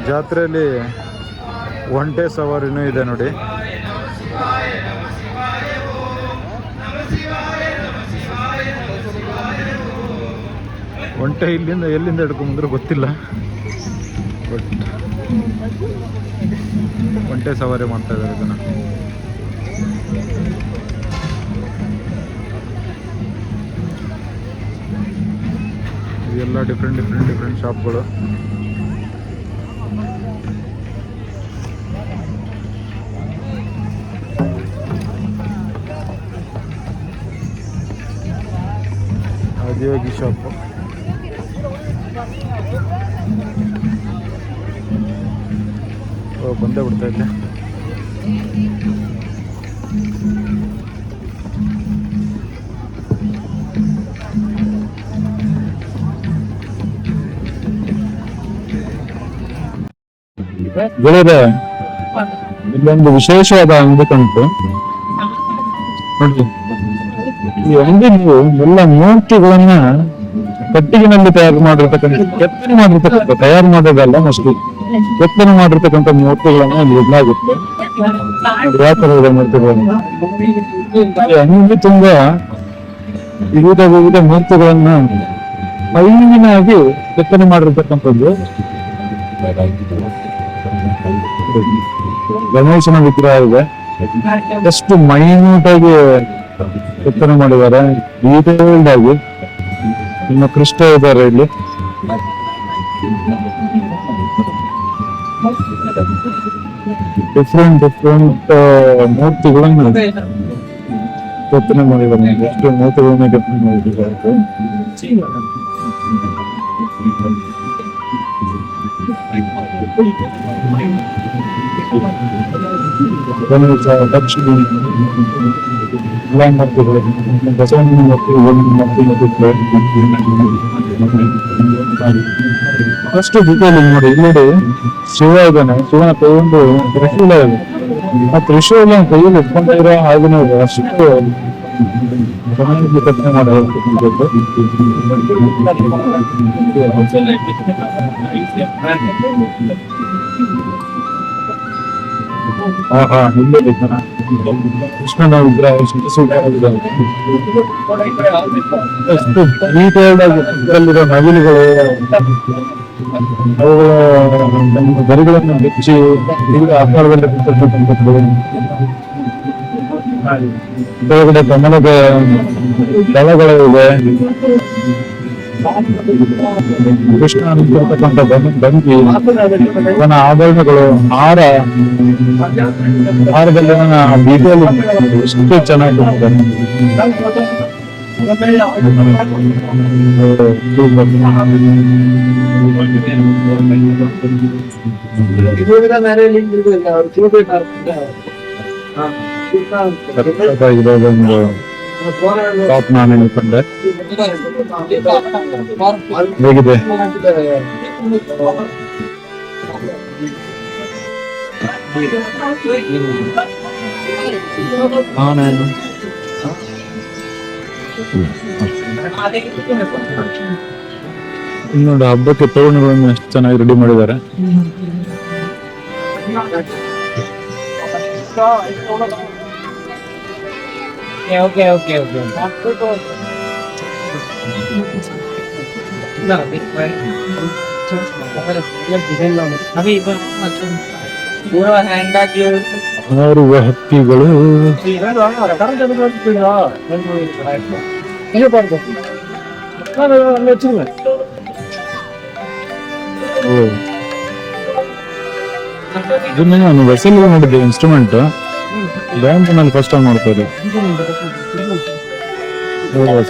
ಜಾತ್ರೆಯಲ್ಲಿ ಒಂಟೆ ಸವಾರಿನೂ ಇದೆ ನೋಡಿ. ಒಂಟೆ ಇಲ್ಲಿಂದ ಎಲ್ಲಿಂದ ಹಿಡ್ಕೊಂಡ್ಬಂದ್ರೆ ಗೊತ್ತಿಲ್ಲ, ಬಟ್ ಒಂಟೆ ಸವಾರಿ ಮಾಡ್ತಾ ಇದ್ದಾರೆ ಇದನ್ನ. ಇದೆಲ್ಲ ಡಿಫ್ರೆಂಟ್ ಶಾಪ್ಗಳು. ಆದಿಯೋಗಿ ಶಾಪು. ಬಂದೇ ಬಿಡ್ತಾ ಇದ್ದೆ. ಗೆಳೆಯರೆ, ಇಲ್ಲೊಂದು ವಿಶೇಷವಾದ ಅಂಗಡಿ ಕಂಡು ನೋಡಿ. ಈ ಅಂಗಡಿ ನೀವು ಎಲ್ಲ ಮೂರ್ತಿಗಳನ್ನ ಕಟ್ಟಿಗೆನಲ್ಲಿ ತಯಾರು ಮಾಡಿರ್ತಕ್ಕಂಥ, ಕೆತ್ತನೆ ಮಾಡಿರ್ತಕ್ಕಂಥ, ತಯಾರು ಮಾಡೋದಲ್ಲ, ಮೋಸ್ಟ್ಲಿ ಕೆತ್ತನೆ ಮಾಡಿರ್ತಕ್ಕಂಥ ಮೂರ್ತಿಗಳನ್ನ ಇಲ್ಲಿ ಇಡಲಾಗುತ್ತೆ. ಯಾವ ತರ ಇದೆ ಮೂರ್ತಿಗಳನ್ನ. ಅಂಗಡಿ ತುಂಬಾ ವಿವಿಧ ಮೂರ್ತಿಗಳನ್ನ ಫೈನಾಗಿ ಕೆತ್ತನೆ ಮಾಡಿರ್ತಕ್ಕಂಥದ್ದು. ಗಣೇಶನ ವಿಗ್ರಹ ಇದೆ, ಎಷ್ಟು ಮೈನ್ಯೂಟ್ ಆಗಿ ಕೆತ್ತನೆ ಮಾಡಿದ್ದಾರೆ, ಡೀಟೇಲ್ಡ್ ಆಗಿ. ಇನ್ನು ಕೃಷ್ಣ ಇದ್ದಾರೆ ಇಲ್ಲಿ. ಡಿಫ್ರೆಂಟ್ ಮೂರ್ತಿಗಳನ್ನ ಕೆತ್ತನೆ ಮಾಡಿದ್ದಾರೆ. ಎಷ್ಟು ಮೂರ್ತಿಗಳನ್ನ ಕೆತ್ತನೆ ಮಾಡಿದ್ದಾರೆ. ಗಣೇಶ, ಲಕ್ಷ್ಮಿ, ಮೂರ್ತಿಗಳು, ಬಸವಣ್ಣನ ಮೂರ್ತಿ, ಅಷ್ಟು ಡೀಟೇಲಿಂಗ್ ನೋಡಿ. ಇಲ್ಲಿ ಶಿವ ಇದ್ದಾನೆ, ಶಿವನ ಕೈಯೊಂದು ತ್ರಿಶೂಲ ಇದೆ. ಆ ತ್ರಿಶೂಲ ಕೈಯಲ್ಲಿ ಇಟ್ಕೊಂತ ಇರೋ ಹಾಗೇನೆ ಇದೆ. ಅಷ್ಟು ಚೆನ್ನಾಗಿ ಕೆತ್ತನೆ ಮಾಡೋದು. ಇಲ್ಲೇ ಕೃಷ್ಣನ ವಿಗ್ರಹ ಎಷ್ಟು ಡೀಟೇಲ್ಡ್ ಆಗಿ ಇದರಲ್ಲಿರೋ ನವಿಲುಗಳು, ಅವುಗಳ ಗರಿಗಳನ್ನು ಬಿಚ್ಚಿ ಆಕಾರದಲ್ಲಿ ಬಿಟ್ಟಿರ್ತಕ್ಕಂಥದ್ದು. ಕೆಳಗಡೆ ಕಮಲದ ದಳಗಳು ಇದೆ. ಕೃಷ್ಣ ಅಂತಿರ್ತಕ್ಕಂಥ ಬಂಗಿ, ಅವನ ಆಭರಣಗಳು, ಹಾರದಲ್ಲಿ ಡೀಟೇಲ್ ಎಷ್ಟು ಚೆನ್ನಾಗಿ ಇರೋದೊಂದು ಟಾಪ್ ನಾನು ಹೇಳ್ಕೊಂಡೆ. ಹೇಗಿದೆ? ನೋಡಿ, ಹಬ್ಬಕ್ಕೆ ತೋರಣಗಳನ್ನು ಎಷ್ಟು ಚೆನ್ನಾಗಿ ರೆಡಿ ಮಾಡಿದ್ದಾರೆ. ಹಾರುವ ಹಕ್ಕಿಗಳು, ಇದನ್ನ ನಾನು ವೆಸಲ್ ನೋಡಿದ್ದೆ. ಇನ್ಸ್ಟ್ರೂಮೆಂಟ್ ಬ್ಯಾಂಕ್ನಲ್ಲಿ ಫಸ್ಟ್ ಟೈಮ್ ಮಾಡ್ತಾರೆ.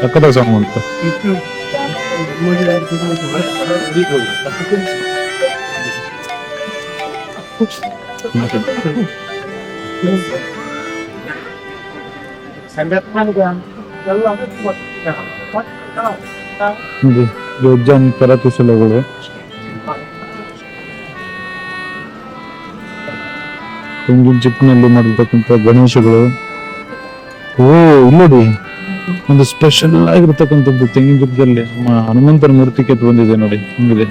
ಸಕ್ಕದ ಸಾಂಗ್ ಮಾಡ್ತಾರೆ. ಯೋಜನ್ ಕರಕುಶಲಗಳು, ತೆಂಗಿನ ಚಿಪ್ಪಿನಲ್ಲಿ ಮಾಡಿರ್ತಕ್ಕಂಥ ಗಣೇಶಗಳು. ಇಲ್ಲಡಿ ಒಂದು ಸ್ಪೆಷಲ್ ಆಗಿರ್ತಕ್ಕಂಥದ್ದು ತೆಂಗಿನ ಚಿಪ್ಪದಲ್ಲಿ ಹನುಮಂತನ ಮೂರ್ತಿ ಕೆತ್ತು ಬಂದಿದೆ ನೋಡಿ. ಹಿಂಗಿದೆ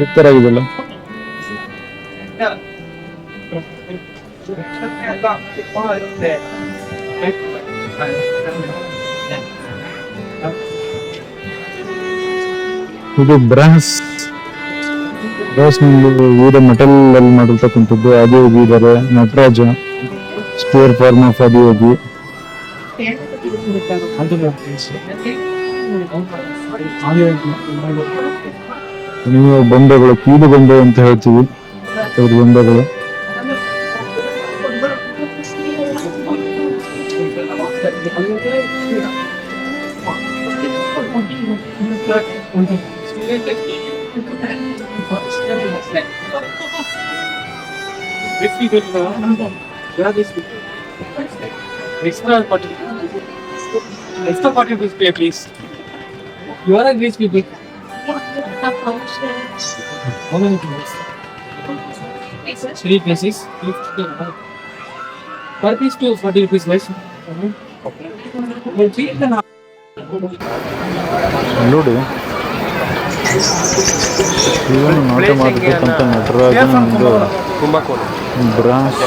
ಎತ್ತರಾಗಿದೆಲ್ಲ. ಇದು ಬ್ರಾಸ್ ನಲ್ಲಿ ವಿವಿಧ ಮೆಟಲ್ ಅಲ್ಲಿ ಮಾಡಿರ್ತಕ್ಕಂಥದ್ದು ಆದಿಯೋಗಿ ಇದ್ದಾರೆ, Nataraja spare form of Adiyogi. ನೀವು ಬೊಂಬೆಗಳು, ಕೀಲು ಬೊಂಬೆ ಅಂತ ಹೇಳ್ತೀವಿ ಅವ್ರ ಬೊಂಬೆಗಳು. Extra 40 rupees pay, please. You are a Greece people. How many people? 3 places. Per piece to 40 rupees less. ನೋಡಿ, ಇವನು ನಾಟ್ಯ ಮಾಡತಕ್ಕಂಥ ನಟರಾಜನ ಒಂದು ಬ್ರಾಸ್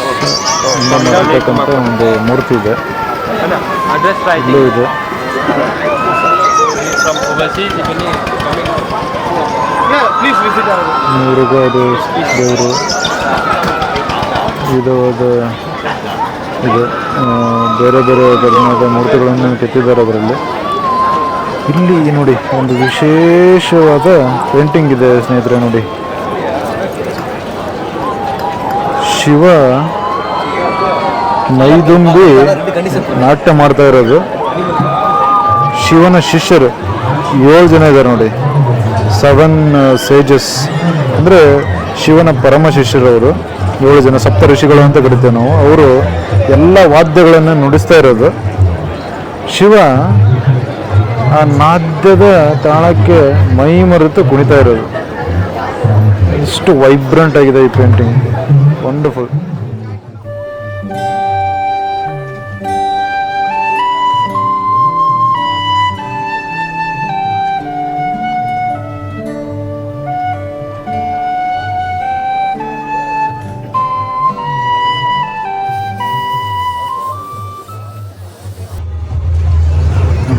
ಮಾಡತಕ್ಕಂಥ ಒಂದು ಮೂರ್ತಿ ಇದೆ. ಇಲ್ಲೂ ಇದೆ. ಮೃಗದು ದೇವರು ಇದು ಇದು ಬೇರೆ ಬೇರೆ ಧರ್ಮದ ಮೂರ್ತಿಗಳನ್ನು ಕೆತ್ತಿದ್ದಾರೆ ಅದರಲ್ಲಿ. ಇಲ್ಲಿ ನೋಡಿ ಒಂದು ವಿಶೇಷವಾದ ಪೇಂಟಿಂಗ್ ಇದೆ ಸ್ನೇಹಿತರೆ. ನೋಡಿ, ಶಿವ ಮೈದುಂಬಿ ನಾಟ್ಯ ಮಾಡ್ತಾ ಇರೋದು. ಶಿವನ ಶಿಷ್ಯರು 7 ಜನ ಇದ್ದಾರೆ ನೋಡಿ. 7 ಸೇಜಸ್ ಅಂದರೆ ಶಿವನ ಪರಮ ಶಿಷ್ಯರವರು 7 ಜನ, ಸಪ್ತ ಋಷಿಗಳು ಅಂತ ಕರಿತೇವೆ ನಾವು. ಅವರು ಎಲ್ಲ ವಾದ್ಯಗಳನ್ನು ನುಡಿಸ್ತಾ ಇರೋದು. ಶಿವ ಆ ನಾದ್ಯದ ತಾಳಕ್ಕೆ ಮೈ ಮರೆತು ಕುಣಿತಾ ಇರೋದು. ಇಷ್ಟು ವೈಬ್ರೆಂಟ್ ಆಗಿದೆ ಈ ಪೇಂಟಿಂಗ್, ವಂಡರ್ಫುಲ್.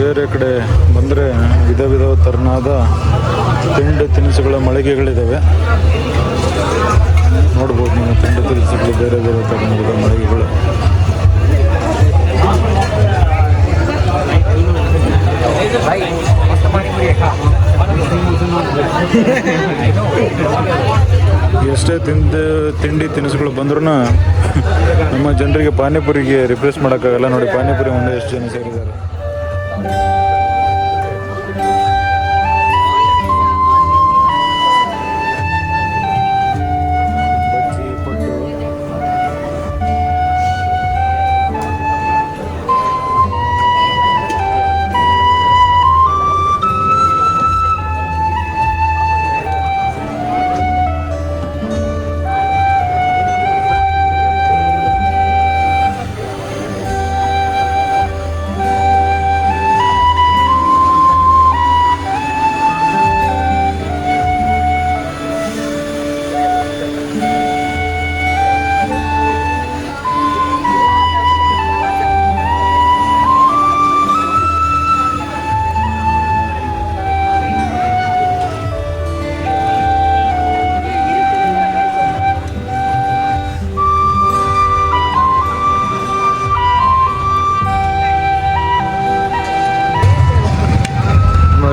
ಬೇರೆ ಕಡೆ ಬಂದರೆ ವಿಧ ಥರನಾದ ತಿಂಡಿ ತಿನಿಸುಗಳ ಮಳಿಗೆಗಳಿದ್ದಾವೆ. ನೋಡ್ಬೋದು ನೀವು, ತಿಂಡಿ ತಿನಿಸುಗಳು ಬೇರೆ ಬೇರೆ ಥರನಾದ ಮಳಿಗೆಗಳು. ಎಷ್ಟೇ ತಿಂಡಿ ತಿನಿಸುಗಳು ಬಂದ್ರೂ ನಮ್ಮ ಜನರಿಗೆ ಪಾನಿಪುರಿಗೆ ರಿಪ್ಲೇಸ್ ಮಾಡೋಕ್ಕಾಗಲ್ಲ. ನೋಡಿ, ಪಾನಿಪುರಿ ಮುಂದೆ ಎಷ್ಟು ಜನ ಸೇರಿದ್ದಾರೆ.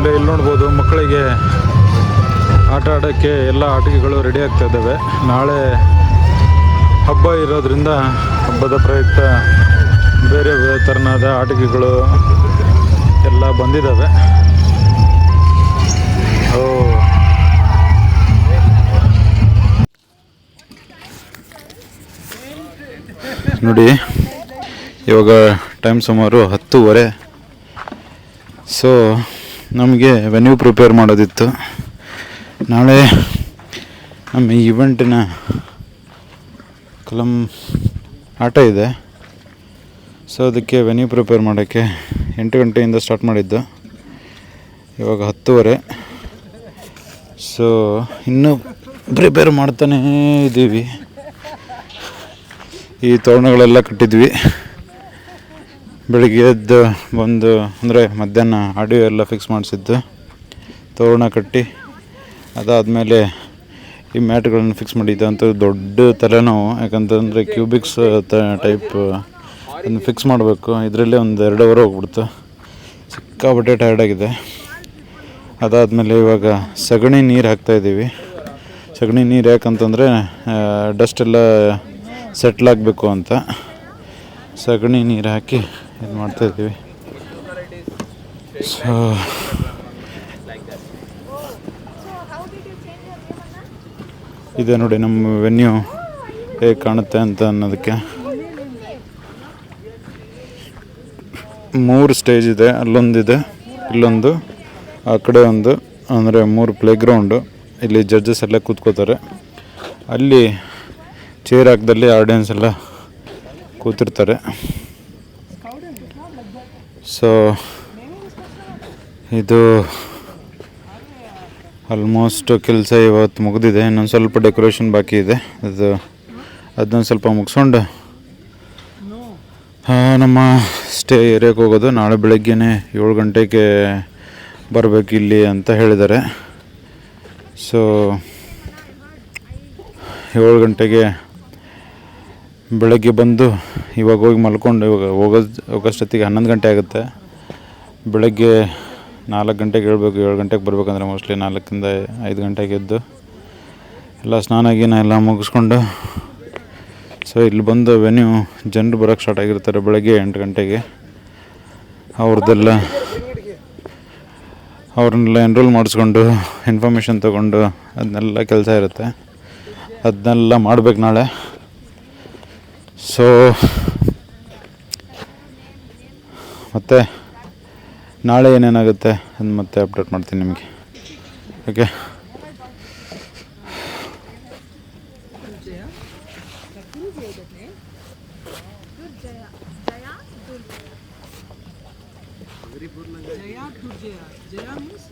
ಇಲ್ಲಿ ನೋಡ್ಬೋದು, ಮಕ್ಕಳಿಗೆ ಆಟ ಆಡೋಕ್ಕೆ ಎಲ್ಲ ಆಟಿಕೆಗಳು ರೆಡಿ ಆಗ್ತಾ ಇದ್ದಾವೆ. ನಾಳೆ ಹಬ್ಬ ಇರೋದ್ರಿಂದ ಹಬ್ಬದ ಪ್ರಯುಕ್ತ ಬೇರೆ ಥರನಾದ ಆಟಿಕೆಗಳು ಎಲ್ಲ ಬಂದಿದ್ದಾವೆ. ನೋಡಿ, ಇವಾಗ ಟೈಮ್ ಸುಮಾರು 10:30. ಸೊ ನಮಗೆ ವೆನ್ಯೂ ಪ್ರಿಪೇರ್ ಮಾಡೋದಿತ್ತು. ನಾಳೆ ನಮ್ಮ ಈವೆಂಟಿನ ಆಟ ಇದೆ. ಸೊ ಅದಕ್ಕೆ ವೆನ್ಯೂ ಪ್ರಿಪೇರ್ ಮಾಡೋಕ್ಕೆ 8 ಗಂಟೆಯಿಂದ ಸ್ಟಾರ್ಟ್ ಮಾಡಿದ್ದು, ಇವಾಗ 10:30. ಸೊ ಇನ್ನೂ ಪ್ರಿಪೇರ್ ಮಾಡ್ತಾನೇ ಇದ್ದೀವಿ. ಈ ತೋರಣಗಳೆಲ್ಲ ಕಟ್ಟಿದ್ವಿ. ಬೆಳಿಗ್ಗೆ ಎದ್ದು ಬಂದು ಅಂದರೆ ಮಧ್ಯಾಹ್ನ ಆಡಿಯೋ ಎಲ್ಲ ಫಿಕ್ಸ್ ಮಾಡಿಸಿದ್ದು, ತೋರಣ ಕಟ್ಟಿ ಅದಾದಮೇಲೆ ಈ ಮ್ಯಾಟ್ಗಳನ್ನು ಫಿಕ್ಸ್ ಮಾಡಿದ್ದು ಅಂತ ದೊಡ್ಡ ತಲೆನೋವು. ಯಾಕಂತಂದರೆ ಕ್ಯೂಬಿಕ್ಸ್ ಟೈಪ್ ಅದನ್ನು ಫಿಕ್ಸ್ ಮಾಡಬೇಕು. ಇದರಲ್ಲೇ ಒಂದು 2 ಅವರ್ ಹೋಗ್ಬಿಡ್ತು. ಸಿಕ್ಕಾಪಟ್ಟೆ ಟಯರ್ಡಾಗಿದೆ. ಅದಾದಮೇಲೆ ಇವಾಗ ಸಗಣಿ ನೀರು ಹಾಕ್ತಾಯಿದ್ದೀವಿ. ಸಗಣಿ ನೀರು ಯಾಕಂತಂದರೆ ಡಸ್ಟೆಲ್ಲ ಸೆಟ್ಲಾಗಬೇಕು ಅಂತ ಸಗಣಿ ನೀರು ಹಾಕಿ ಇದು ಮಾಡ್ತಾಯಿದ್ದೀವಿ. ಸೊ ಇದೆ ನೋಡಿ ನಮ್ಮ ವೆನ್ಯೂ ಹೇಗೆ ಕಾಣುತ್ತೆ ಅಂತ ಅನ್ನೋದಕ್ಕೆ. 3 ಸ್ಟೇಜ್ ಇದೆ. ಅಲ್ಲೊಂದಿದೆ, ಇಲ್ಲೊಂದು, ಆ ಕಡೆ ಒಂದು, ಅಂದರೆ 3 ಪ್ಲೇಗ್ರೌಂಡು. ಇಲ್ಲಿ ಜಡ್ಜಸ್ ಎಲ್ಲ ಕೂತ್ಕೋತಾರೆ. ಅಲ್ಲಿ ಚೇರ್ ಹಾಕ್ದಲ್ಲಿ ಆಡಿಯನ್ಸ್ ಎಲ್ಲ ಕೂತಿರ್ತಾರೆ. ಸೊ ಇದು ಆಲ್ಮೋಸ್ಟ್ ಕೆಲಸ ಇವತ್ತು ಮುಗಿದಿದೆ. ಇನ್ನೊಂದು ಸ್ವಲ್ಪ ಡೆಕೋರೇಷನ್ ಬಾಕಿ ಇದೆ. ಅದನ್ನ ಸ್ವಲ್ಪ ಮುಗಿಸ್ಕೊಂಡು ನಮ್ಮ ಸ್ಟೇ ಏರಿಯಾಕ್ಕೆ ಹೋಗೋದು. ನಾಳೆ ಬೆಳಗ್ಗೆನೇ 7 ಗಂಟೆಗೆ ಬರಬೇಕು ಇಲ್ಲಿ ಅಂತ ಹೇಳಿದ್ದಾರೆ. ಸೊ 7 ಗಂಟೆಗೆ ಬೆಳಗ್ಗೆ ಬಂದು ಇವಾಗ ಹೋಗಿ ಮಲ್ಕೊಂಡು ಇವಾಗ ಹೋಗೋಷ್ಟೊತ್ತಿಗೆ 11 ಗಂಟೆ ಆಗುತ್ತೆ. ಬೆಳಗ್ಗೆ 4 ಗಂಟೆಗೆ ಹೇಳ್ಬೇಕು, 7 ಗಂಟೆಗೆ ಬರಬೇಕಂದ್ರೆ ಮೋಸ್ಟ್ಲಿ 4ರಿಂದ 5 ಗಂಟೆಗೆ ಎದ್ದು ಎಲ್ಲ ಸ್ನಾನ ಗೀನ ಎಲ್ಲ ಮುಗಿಸ್ಕೊಂಡು, ಸೊ ಇಲ್ಲಿ ಬಂದು ವೆನ್ಯೂ ಜನರು ಬರೋಕ್ಕೆ ಸ್ಟಾರ್ಟ್ ಆಗಿರ್ತಾರೆ ಬೆಳಗ್ಗೆ 8 ಗಂಟೆಗೆ. ಅವ್ರನ್ನೆಲ್ಲ ಎನ್ರೋಲ್ ಮಾಡಿಸ್ಕೊಂಡು ಇನ್ಫಾರ್ಮೇಷನ್ ತೊಗೊಂಡು ಅದನ್ನೆಲ್ಲ ಕೆಲಸ ಇರುತ್ತೆ. ಅದನ್ನೆಲ್ಲ ಮಾಡಬೇಕು ನಾಳೆ. ಸೊ ಮತ್ತು ನಾಳೆ ಏನೇನಾಗುತ್ತೆ ಅದು ಮತ್ತೆ ಅಪ್ಡೇಟ್ ಮಾಡ್ತೀನಿ ನಿಮಗೆ. Okay, Jaya means